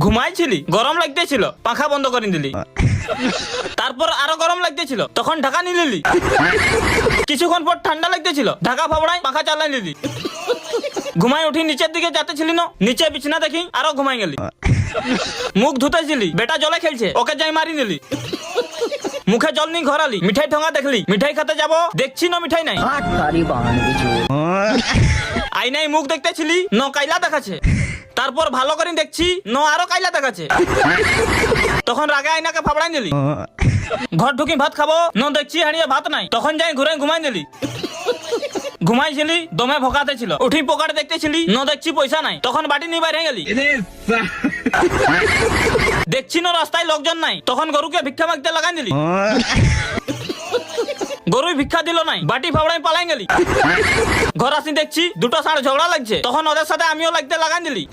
ঘুমাইছিলি, গরম লাগতেছিল, পাখা বন্ধ করে দিলি। তারপর আরো গরম লাগতেছিল, তখন ঢাকা নিয়ে নিলি। কিছুক্ষণ পর ঠান্ডা লাগতেছিল, ঢাকা ফাবড়াই পাখা চালাই নিলি। ঘুমাই উঠি নিচের দিকে যাতেছিলি না, নিচে বিছনা দেখি আরো ঘুমাই গেলি। মুখ ধুতেছিলি, বেটা জলে খেলছে, ওকে যাই মারি নিলি। মুখে জল নিয়ে ঘর আলি, মিঠাই ঠোঙা দেখলি, মিঠাই খেতে যাব, দেখছি না মিঠাই নাই। আইনাই মুখ দেখতেছিলি, ন কাইলা দেখাচ্ছে। তারপর ভালো করে দেখছি, ন আরো কাইলা দেখাচ্ছে। তখন রাগে আইনাকে ফাবড়াই নিলি। ঘর ঢুকি ভাত খাবো, ন দেখছি হাঁড়িয়ে ভাত নাই, তখন যাই ঘুরে ঘুমাই নিলি। ঘুমাইছিলি, দমে ভোকাতে ছিল, উঠি পকেট দেখতেছিলি, ন দেখছি পয়সা নাই, তখন বাটি নিয়ে বাইরে গেলি। দেখছি না রাস্তায় লোকজন নাই, তখন গরুকে ভিক্ষা মাগতে লাগাই দিলি। গরুই ভিক্ষা দিল নাই, বাটি ফাবড়াই পালাই গেলি। ঘর আসি দেখছি দুটো ষাঁড় ঝগড়া লাগছে, তখন ওদের সাথে আমিও লাগতে লাগাই দিলি।